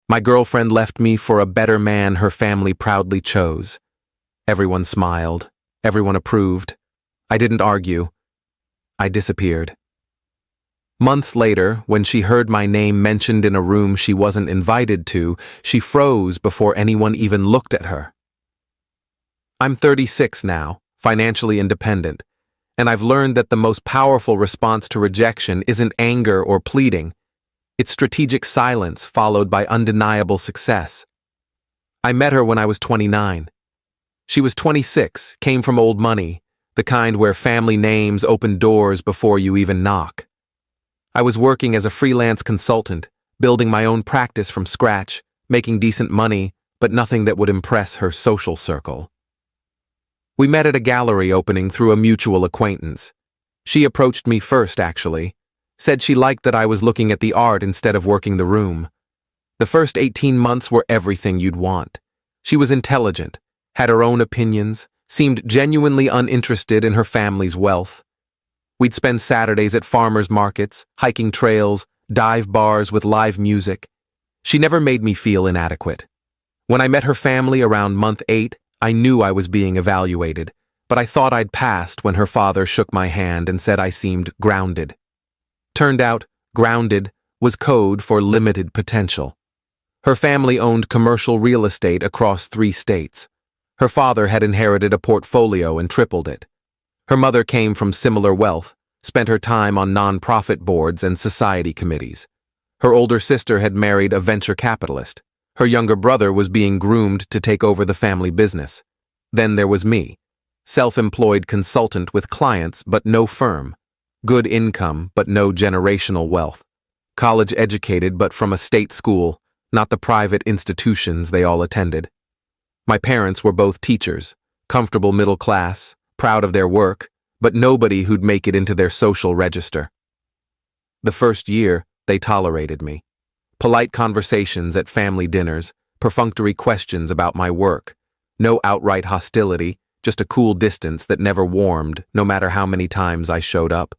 My girlfriend left me for a better man her family proudly chose. Everyone smiled. Everyone approved. I didn't argue. I disappeared. Months later, when she heard my name mentioned in a room she wasn't invited to, she froze before anyone even looked at her. I'm 36 now, financially independent, and I've learned that the most powerful response to rejection isn't anger or pleading. It's strategic silence followed by undeniable success. I met her when I was 29. She was 26, came from old money, the kind where family names open doors before you even knock. I was working as a freelance consultant, building my own practice from scratch, making decent money, but nothing that would impress her social circle. We met at a gallery opening through a mutual acquaintance. She approached me first, actually. Said she liked that I was looking at the art instead of working the room. The first 18 months were everything you'd want. She was intelligent, had her own opinions, seemed genuinely uninterested in her family's wealth. We'd spend Saturdays at farmers' markets, hiking trails, dive bars with live music. She never made me feel inadequate. When I met her family around month 8, I knew I was being evaluated, but I thought I'd passed when her father shook my hand and said I seemed grounded. Turned out, grounded was code for limited potential. Her family owned commercial real estate across 3 states. Her father had inherited a portfolio and tripled it. Her mother came from similar wealth, spent her time on non-profit boards and society committees. Her older sister had married a venture capitalist. Her younger brother was being groomed to take over the family business. Then there was me, self-employed consultant with clients but no firm, good income but no generational wealth, college educated but from a state school, not the private institutions they all attended. My parents were both teachers, comfortable middle class, proud of their work, but nobody who'd make it into their social register. The first year, they tolerated me. Polite conversations at family dinners, perfunctory questions about my work. No outright hostility, just a cool distance that never warmed, no matter how many times I showed up.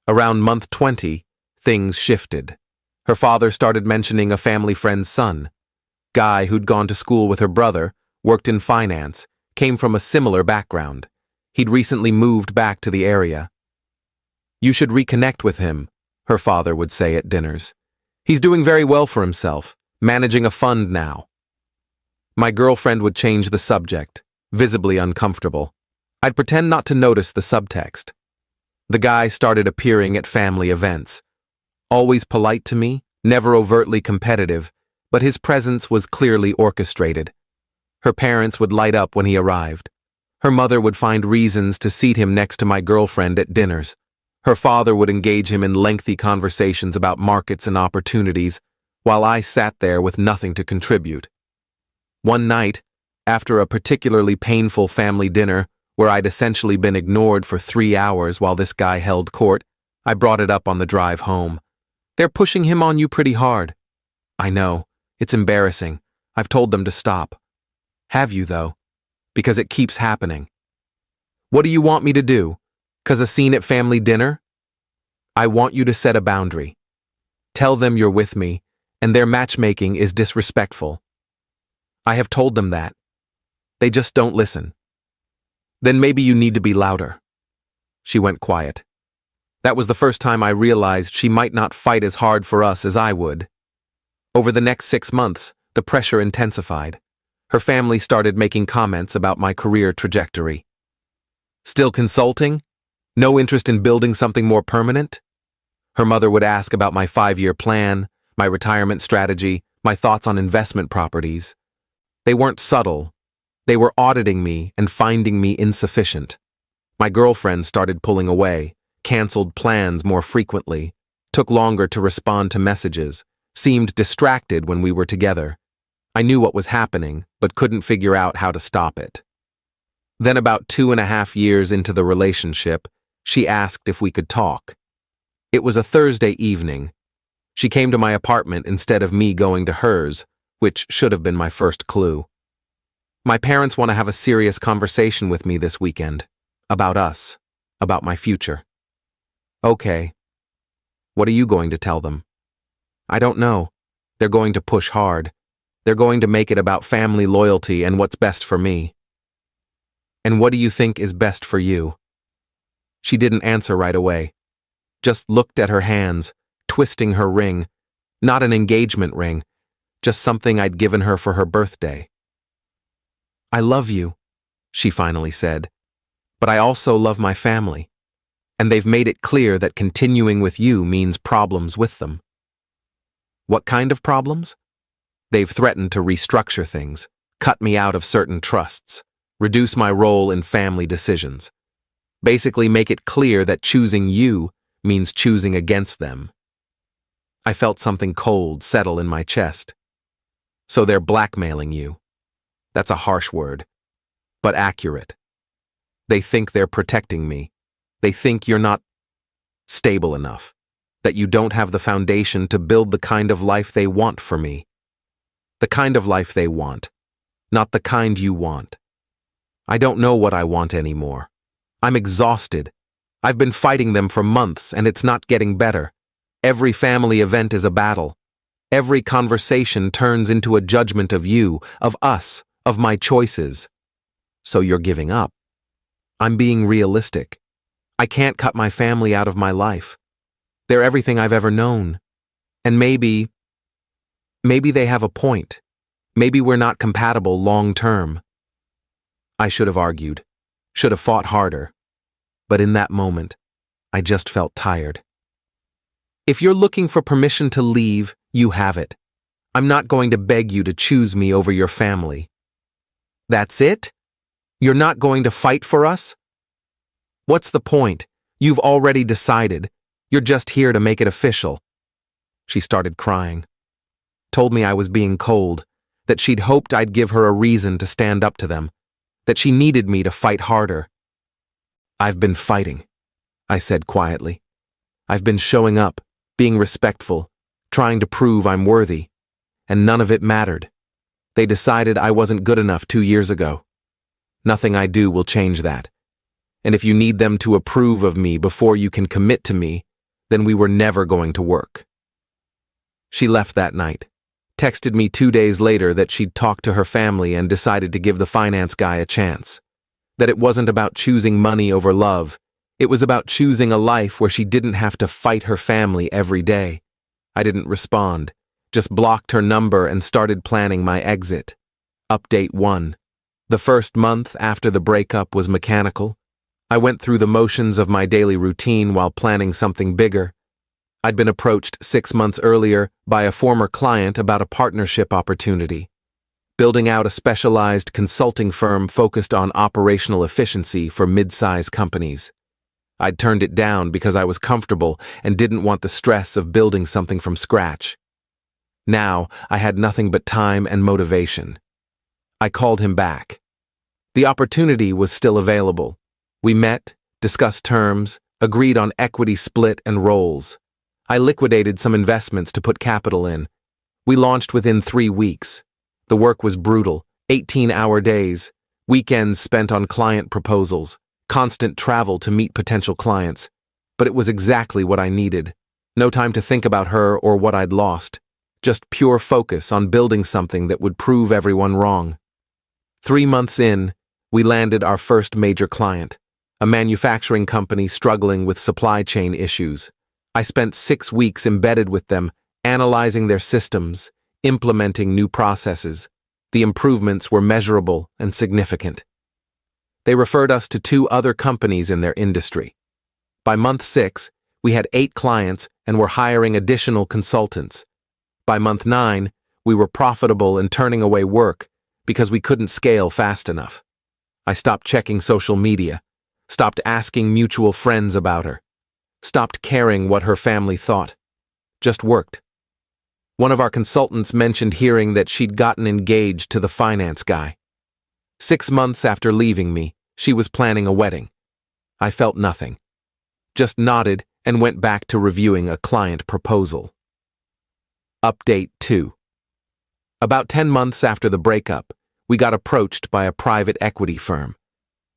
Around month 20, things shifted. Her father started mentioning a family friend's son. Guy who'd gone to school with her brother, worked in finance, came from a similar background. He'd recently moved back to the area. You should reconnect with him, her father would say at dinners. He's doing very well for himself, managing a fund now. My girlfriend would change the subject, visibly uncomfortable. I'd pretend not to notice the subtext. The guy started appearing at family events. Always polite to me, never overtly competitive, but his presence was clearly orchestrated. Her parents would light up when he arrived. Her mother would find reasons to seat him next to my girlfriend at dinners. Her father would engage him in lengthy conversations about markets and opportunities, while I sat there with nothing to contribute. One night, after a particularly painful family dinner, where I'd essentially been ignored for 3 hours while this guy held court, I brought it up on the drive home. They're pushing him on you pretty hard. I know. It's embarrassing. I've told them to stop. Have you, though? Because it keeps happening. What do you want me to do? 'Cause a scene at family dinner? I want you to set a boundary. Tell them you're with me, and their matchmaking is disrespectful. I have told them that. They just don't listen. Then maybe you need to be louder. She went quiet. That was the first time I realized she might not fight as hard for us as I would. Over the next 6 months, the pressure intensified. Her family started making comments about my career trajectory. Still consulting? No interest in building something more permanent? Her mother would ask about my 5-year plan, my retirement strategy, my thoughts on investment properties. They weren't subtle. They were auditing me and finding me insufficient. My girlfriend started pulling away, canceled plans more frequently, took longer to respond to messages, seemed distracted when we were together. I knew what was happening, but couldn't figure out how to stop it. Then about 2.5 years into the relationship, she asked if we could talk. It was a Thursday evening. She came to my apartment instead of me going to hers, which should have been my first clue. My parents want to have a serious conversation with me this weekend. About us. About my future. Okay. What are you going to tell them? I don't know. They're going to push hard. They're going to make it about family loyalty and what's best for me. And what do you think is best for you? She didn't answer right away. Just looked at her hands, twisting her ring. Not an engagement ring, just something I'd given her for her birthday. I love you, she finally said, but I also love my family. And they've made it clear that continuing with you means problems with them. What kind of problems? They've threatened to restructure things, cut me out of certain trusts, reduce my role in family decisions. Basically make it clear that choosing you means choosing against them. I felt something cold settle in my chest. So they're blackmailing you. That's a harsh word, but accurate. They think they're protecting me. They think you're not stable enough, that you don't have the foundation to build the kind of life they want for me. The kind of life they want, not the kind you want. I don't know what I want anymore. I'm exhausted. I've been fighting them for months and it's not getting better. Every family event is a battle. Every conversation turns into a judgment of you, of us, of my choices. So you're giving up. I'm being realistic. I can't cut my family out of my life. They're everything I've ever known. And maybe they have a point. Maybe we're not compatible long term. I should have argued, should have fought harder. But in that moment, I just felt tired. If you're looking for permission to leave, you have it. I'm not going to beg you to choose me over your family. That's it? You're not going to fight for us? What's the point? You've already decided. You're just here to make it official. She started crying. Told me I was being cold, that she'd hoped I'd give her a reason to stand up to them, that she needed me to fight harder. I've been fighting, I said quietly. I've been showing up, being respectful, trying to prove I'm worthy, and none of it mattered. They decided I wasn't good enough 2 years ago. Nothing I do will change that. And if you need them to approve of me before you can commit to me, then we were never going to work. She left that night, texted me 2 days later that she'd talked to her family and decided to give the finance guy a chance. That it wasn't about choosing money over love. It was about choosing a life where she didn't have to fight her family every day. I didn't respond, just blocked her number and started planning my exit. Update 1. The first month after the breakup was mechanical. I went through the motions of my daily routine while planning something bigger. I'd been approached 6 months earlier by a former client about a partnership opportunity, building out a specialized consulting firm focused on operational efficiency for mid-size companies. I'd turned it down because I was comfortable and didn't want the stress of building something from scratch. Now, I had nothing but time and motivation. I called him back. The opportunity was still available. We met, discussed terms, agreed on equity split and roles. I liquidated some investments to put capital in. We launched within 3 weeks. The work was brutal, 18-hour days, weekends spent on client proposals, constant travel to meet potential clients. But it was exactly what I needed. No time to think about her or what I'd lost. Just pure focus on building something that would prove everyone wrong. 3 months in, we landed our first major client, a manufacturing company struggling with supply chain issues. I spent 6 weeks embedded with them, analyzing their systems, implementing new processes. The improvements were measurable and significant. They referred us to 2 other companies in their industry. By month 6, we had 8 clients and were hiring additional consultants. By month 9, we were profitable and turning away work because we couldn't scale fast enough. I stopped checking social media, stopped asking mutual friends about her, stopped caring what her family thought. Just worked. One of our consultants mentioned hearing that she'd gotten engaged to the finance guy. 6 months after leaving me, she was planning a wedding. I felt nothing. Just nodded and went back to reviewing a client proposal. Update 2. About 10 months after the breakup, we got approached by a private equity firm.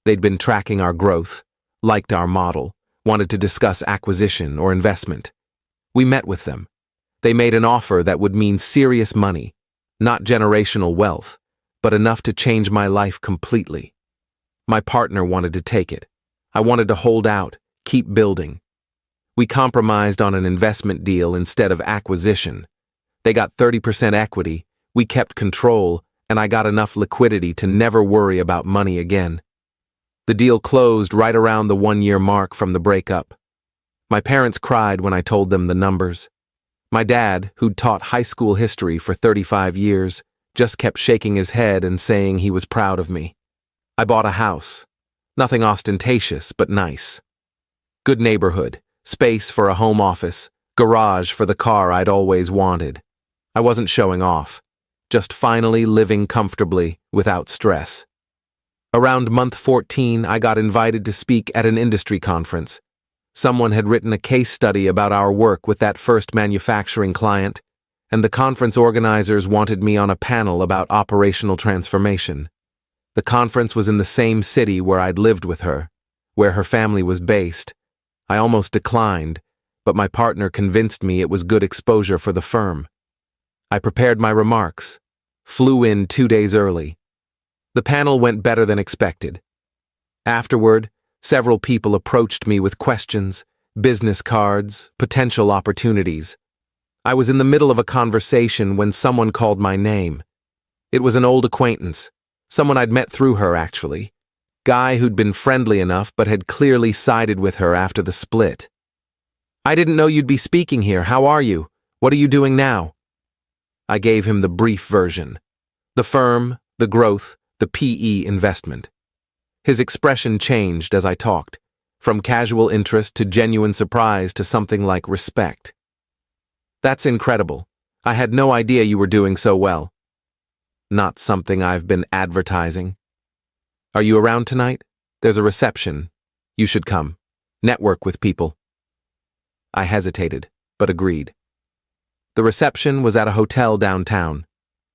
They'd been tracking our growth, liked our model, wanted to discuss acquisition or investment. We met with them. They made an offer that would mean serious money, not generational wealth, but enough to change my life completely. My partner wanted to take it. I wanted to hold out, keep building. We compromised on an investment deal instead of acquisition. They got 30% equity, we kept control, and I got enough liquidity to never worry about money again. The deal closed right around the 1-year mark from the breakup. My parents cried when I told them the numbers. My dad, who'd taught high school history for 35 years, just kept shaking his head and saying he was proud of me. I bought a house. Nothing ostentatious, but nice. Good neighborhood, space for a home office, garage for the car I'd always wanted. I wasn't showing off, just finally living comfortably without stress. Around month 14, I got invited to speak at an industry conference. Someone had written a case study about our work with that first manufacturing client, and the conference organizers wanted me on a panel about operational transformation. The conference was in the same city where I'd lived with her, where her family was based. I almost declined, but my partner convinced me it was good exposure for the firm. I prepared my remarks, flew in 2 days early. The panel went better than expected. Afterward, several people approached me with questions, business cards, potential opportunities. I was in the middle of a conversation when someone called my name. It was an old acquaintance. Someone I'd met through her, actually. Guy who'd been friendly enough but had clearly sided with her after the split. "I didn't know you'd be speaking here. How are you? What are you doing now?" I gave him the brief version. The firm, the growth, the PE investment. His expression changed as I talked, from casual interest to genuine surprise to something like respect. "That's incredible. I had no idea you were doing so well." "Not something I've been advertising." "Are you around tonight? There's a reception. You should come. Network with people." I hesitated, but agreed. The reception was at a hotel downtown.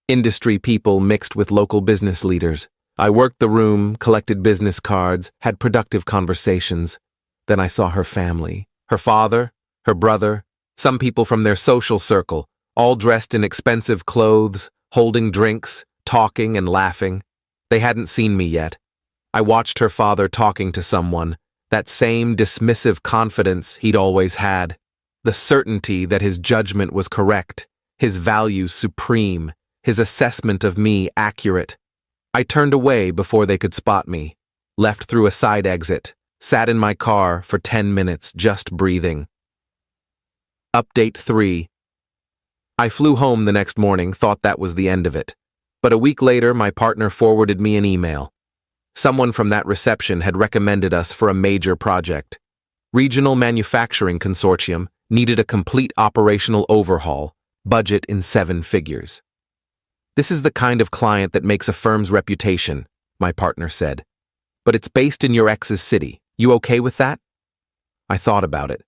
Industry people mixed with local business leaders. I worked the room, collected business cards, had productive conversations. Then I saw her family, her father, her brother, some people from their social circle, all dressed in expensive clothes, holding drinks, talking and laughing. They hadn't seen me yet. I watched her father talking to someone, that same dismissive confidence he'd always had, the certainty that his judgment was correct, his values supreme, his assessment of me accurate. I turned away before they could spot me, left through a side exit, sat in my car for 10 minutes just breathing. Update 3. I flew home the next morning, thought that was the end of it. But a week later, my partner forwarded me an email. Someone from that reception had recommended us for a major project. Regional Manufacturing Consortium needed a complete operational overhaul, budget in 7 figures. "This is the kind of client that makes a firm's reputation," my partner said. "But it's based in your ex's city. You okay with that?" I thought about it.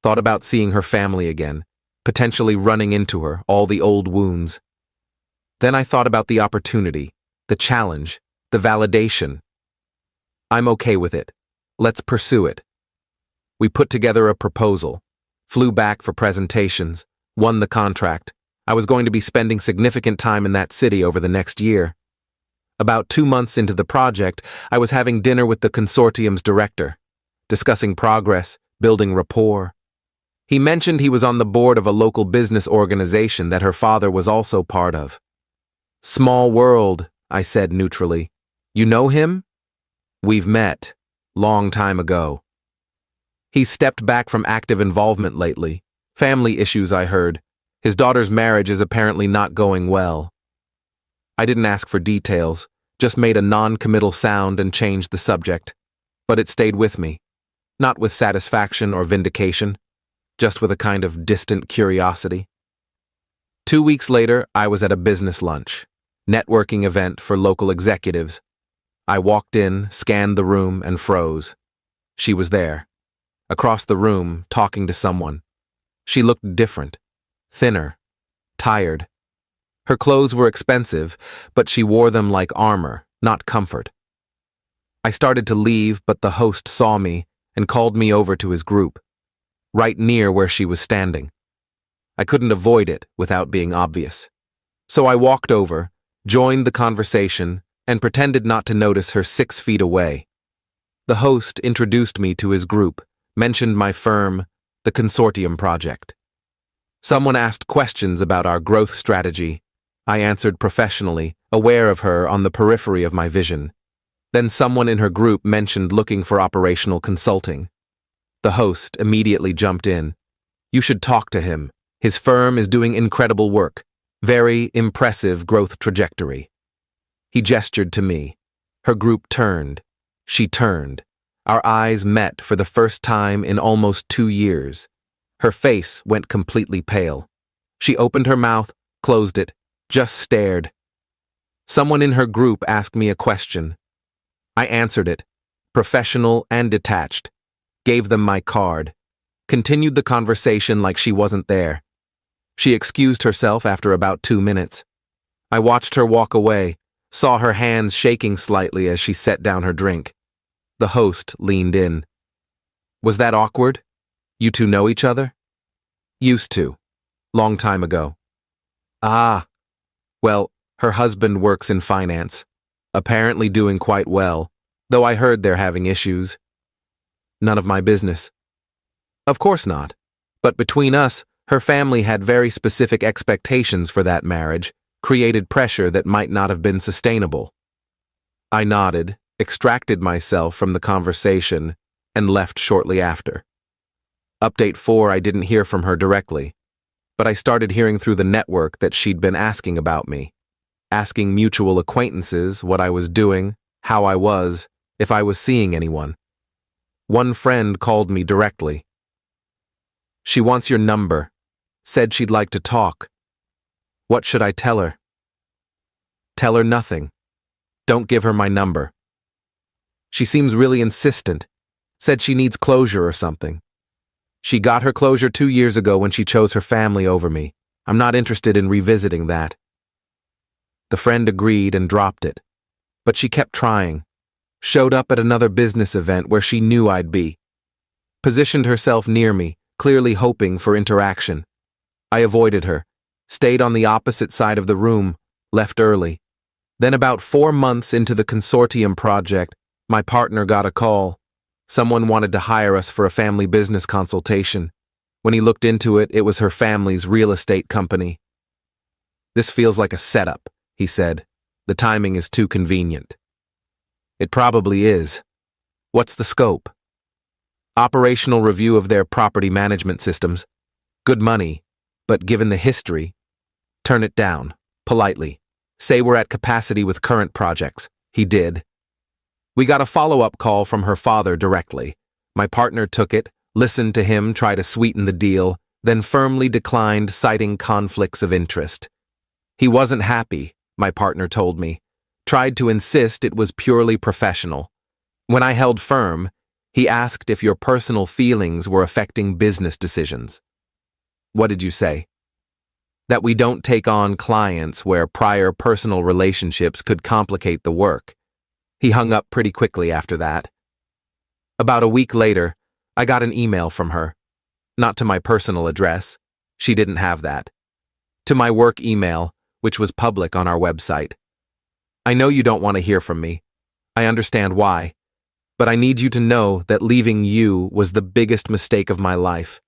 Thought about seeing her family again, potentially running into her, all the old wounds. Then I thought about the opportunity, the challenge, the validation. "I'm okay with it. Let's pursue it." We put together a proposal, flew back for presentations, won the contract. I was going to be spending significant time in that city over the next year. About 2 months into the project, I was having dinner with the consortium's director, discussing progress, building rapport. He mentioned he was on the board of a local business organization that her father was also part of. "Small world," I said neutrally. "You know him?" "We've met. Long time ago." He's stepped back from active involvement lately. Family issues, I heard. His daughter's marriage is apparently not going well. I didn't ask for details, just made a non-committal sound and changed the subject. But it stayed with me. Not with satisfaction or vindication, just with a kind of distant curiosity. 2 weeks later, I was at a business lunch, networking event for local executives. I walked in, scanned the room, and froze. She was there, across the room, talking to someone. She looked different, thinner, tired. Her clothes were expensive, but she wore them like armor, not comfort. I started to leave, but the host saw me and called me over to his group, right near where she was standing. I couldn't avoid it without being obvious. So I walked over, joined the conversation, and pretended not to notice her 6 feet away. The host introduced me to his group, mentioned my firm, the Consortium Project. Someone asked questions about our growth strategy. I answered professionally, aware of her on the periphery of my vision. Then someone in her group mentioned looking for operational consulting. The host immediately jumped in. You should talk to him. His firm is doing incredible work. Very impressive growth trajectory. He gestured to me. Her group turned. She turned. Our eyes met for the first time in almost 2 years. Her face went completely pale. She opened her mouth, closed it, just stared. Someone in her group asked me a question. I answered it, professional and detached, gave them my card, continued the conversation like she wasn't there. She excused herself after about 2 minutes. I watched her walk away, saw her hands shaking slightly as she set down her drink. The host leaned in. Was that awkward? You two know each other? Used to. Long time ago. Ah. Well, her husband works in finance. Apparently doing quite well, though I heard they're having issues. None of my business. Of course not. But between us, her family had very specific expectations for that marriage, created pressure that might not have been sustainable. I nodded, extracted myself from the conversation, and left shortly after. Update 4, I didn't hear from her directly, but I started hearing through the network that she'd been asking about me, asking mutual acquaintances what I was doing, how I was, if I was seeing anyone. One friend called me directly. She wants your number, said she'd like to talk. What should I tell her? Tell her nothing. Don't give her my number. She seems really insistent, said she needs closure or something. She got her closure 2 years ago when she chose her family over me. I'm not interested in revisiting that. The friend agreed and dropped it, but she kept trying. Showed up at another business event where she knew I'd be. Positioned herself near me, clearly hoping for interaction. I avoided her, stayed on the opposite side of the room, left early. Then about 4 months into the Consortium project, my partner got a call. Someone wanted to hire us for a family business consultation. When he looked into it, it was her family's real estate company. This feels like a setup, he said. The timing is too convenient. It probably is. What's the scope? Operational review of their property management systems. Good money, but given the history, turn it down, politely. Say we're at capacity with current projects. He did. We got a follow-up call from her father directly. My partner took it, listened to him try to sweeten the deal, then firmly declined, citing conflicts of interest. He wasn't happy, my partner told me. Tried to insist it was purely professional. When I held firm, he asked if your personal feelings were affecting business decisions. What did you say? That we don't take on clients where prior personal relationships could complicate the work. He hung up pretty quickly after that. About a week later, I got an email from her. Not to my personal address. She didn't have that. To my work email, which was public on our website. I know you don't want to hear from me. I understand why. But I need you to know that leaving you was the biggest mistake of my life.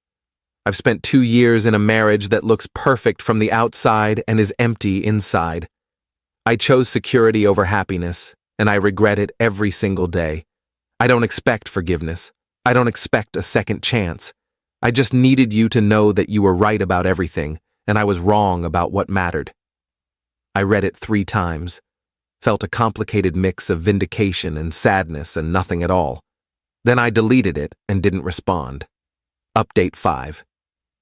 I've spent 2 years in a marriage that looks perfect from the outside and is empty inside. I chose security over happiness, and I regret it every single day. I don't expect forgiveness. I don't expect a second chance. I just needed you to know that you were right about everything, and I was wrong about what mattered. I read it 3 times. Felt a complicated mix of vindication and sadness and nothing at all. Then I deleted it and didn't respond. Update 5.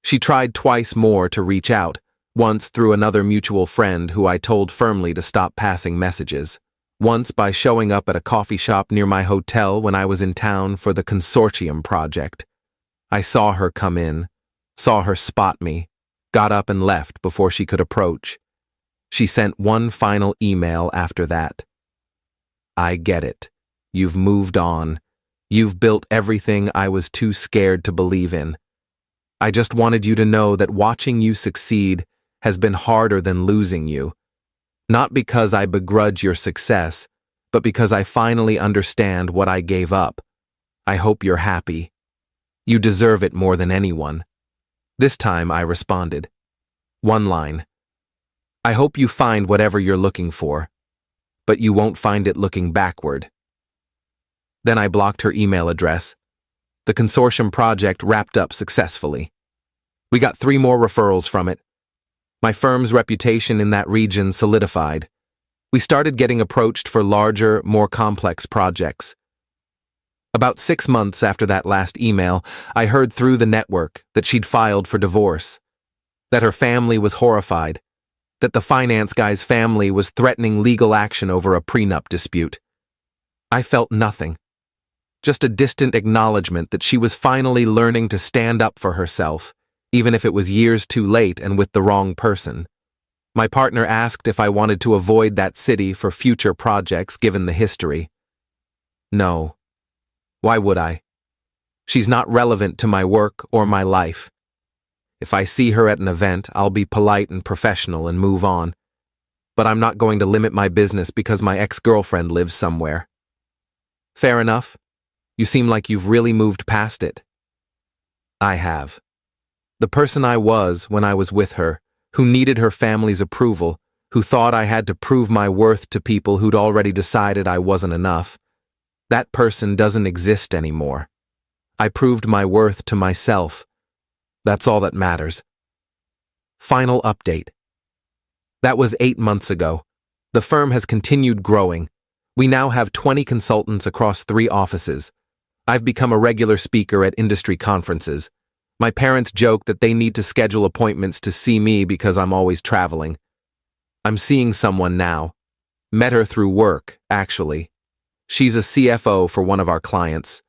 She tried twice more to reach out, once through another mutual friend who I told firmly to stop passing messages, once by showing up at a coffee shop near my hotel when I was in town for the Consortium project. I saw her come in, saw her spot me, got up and left before she could approach. She sent one final email after that. I get it. You've moved on. You've built everything I was too scared to believe in. I just wanted you to know that watching you succeed has been harder than losing you. Not because I begrudge your success, but because I finally understand what I gave up. I hope you're happy. You deserve it more than anyone." This time I responded. One line. "I hope you find whatever you're looking for, but you won't find it looking backward." Then I blocked her email address. The consortium project wrapped up successfully. We got 3 more referrals from it. My firm's reputation in that region solidified. We started getting approached for larger, more complex projects. About 6 months after that last email, I heard through the network that she'd filed for divorce, that her family was horrified, that the finance guy's family was threatening legal action over a prenup dispute. I felt nothing, just a distant acknowledgement that she was finally learning to stand up for herself, even if it was years too late and with the wrong person. My partner asked if I wanted to avoid that city for future projects given the history. No. Why would I? She's not relevant to my work or my life. If I see her at an event, I'll be polite and professional and move on. But I'm not going to limit my business because my ex-girlfriend lives somewhere. Fair enough. You seem like you've really moved past it. I have. The person I was when I was with her, who needed her family's approval, who thought I had to prove my worth to people who'd already decided I wasn't enough, that person doesn't exist anymore. I proved my worth to myself. That's all that matters. Final update. That was 8 months ago. The firm has continued growing. We now have 20 consultants across 3 offices. I've become a regular speaker at industry conferences. My parents joke that they need to schedule appointments to see me because I'm always traveling. I'm seeing someone now. Met her through work, actually. She's a CFO for one of our clients.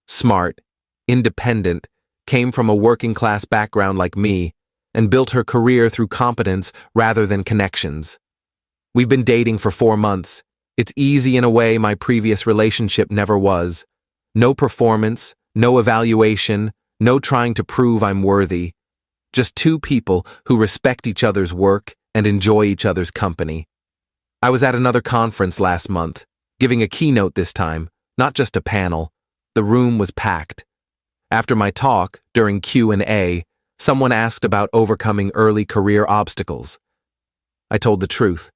Smart, independent, came from a working-class background like me, and built her career through competence rather than connections. We've been dating for 4 months. It's easy in a way my previous relationship never was. No performance, no evaluation, no trying to prove I'm worthy. Just 2 people who respect each other's work and enjoy each other's company. I was at another conference last month, giving a keynote this time, not just a panel. The room was packed. After my talk, during Q&A, someone asked about overcoming early career obstacles. I told the truth.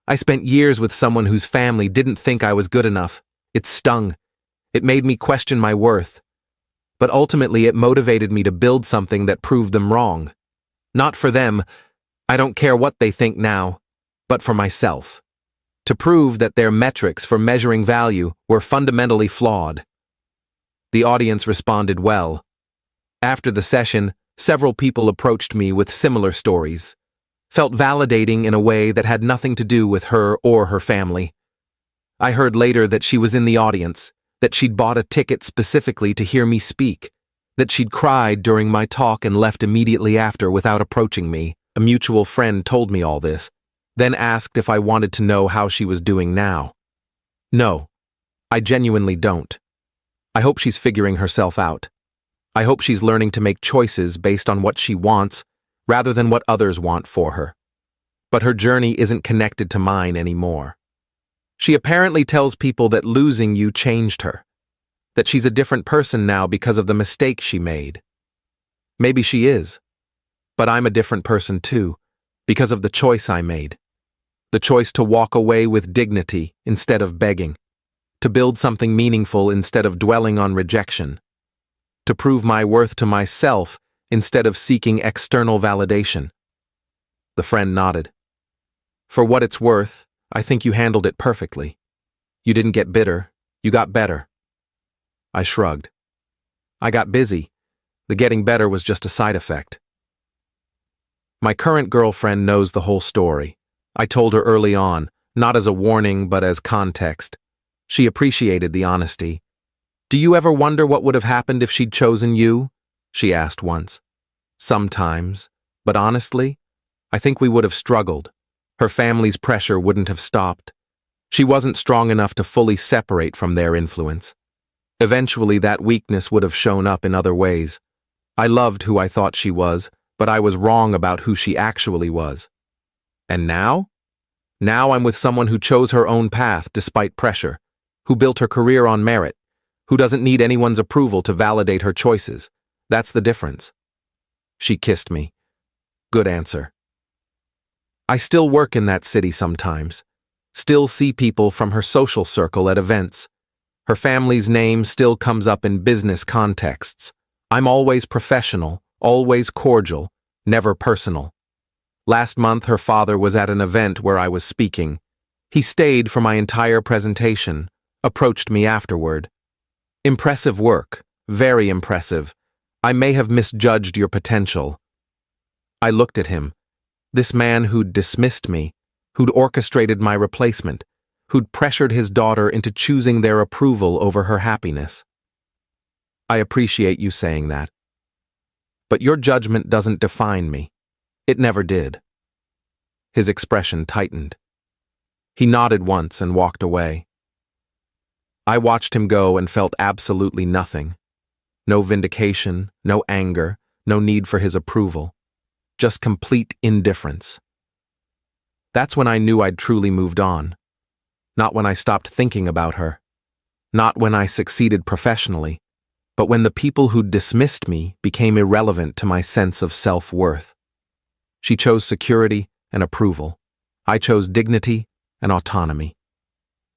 I spent years with someone whose family didn't think I was good enough. It stung. It made me question my worth. But ultimately it motivated me to build something that proved them wrong. Not for them, I don't care what they think now, but for myself. To prove that their metrics for measuring value were fundamentally flawed. The audience responded well. After the session, several people approached me with similar stories. Felt validating in a way that had nothing to do with her or her family. I heard later that she was in the audience, that she'd bought a ticket specifically to hear me speak, that she'd cried during my talk and left immediately after without approaching me. A mutual friend told me all this, then asked if I wanted to know how she was doing now. No, I genuinely don't. I hope she's figuring herself out. I hope she's learning to make choices based on what she wants rather than what others want for her. But her journey isn't connected to mine anymore. She apparently tells people that losing you changed her, that she's a different person now because of the mistake she made. Maybe she is, but I'm a different person too, because of the choice I made. The choice to walk away with dignity instead of begging, to build something meaningful instead of dwelling on rejection, to prove my worth to myself instead of seeking external validation. The friend nodded. For what it's worth, I think you handled it perfectly. You didn't get bitter, you got better. I shrugged. I got busy. The getting better was just a side effect. My current girlfriend knows the whole story. I told her early on, not as a warning but as context. She appreciated the honesty. Do you ever wonder what would have happened if she'd chosen you? She asked once. Sometimes, but honestly, I think we would have struggled. Her family's pressure wouldn't have stopped. She wasn't strong enough to fully separate from their influence. Eventually, that weakness would have shown up in other ways. I loved who I thought she was, but I was wrong about who she actually was. And now? Now I'm with someone who chose her own path despite pressure, who built her career on merit, who doesn't need anyone's approval to validate her choices. That's the difference. She kissed me. Good answer. I still work in that city sometimes, still see people from her social circle at events. Her family's name still comes up in business contexts. I'm always professional, always cordial, never personal. Last month, her father was at an event where I was speaking. He stayed for my entire presentation, approached me afterward. Impressive work, very impressive. I may have misjudged your potential. I looked at him. This man who'd dismissed me, who'd orchestrated my replacement, who'd pressured his daughter into choosing their approval over her happiness. I appreciate you saying that. But your judgment doesn't define me. It never did. His expression tightened. He nodded once and walked away. I watched him go and felt absolutely nothing. No vindication, no anger, no need for his approval. Just complete indifference. That's when I knew I'd truly moved on. Not when I stopped thinking about her. Not when I succeeded professionally, but when the people who dismissed me became irrelevant to my sense of self-worth. She chose security and approval. I chose dignity and autonomy.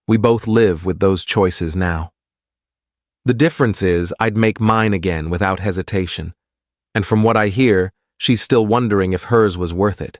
We both live with those choices now. The difference is I'd make mine again without hesitation. And from what I hear, she's still wondering if hers was worth it.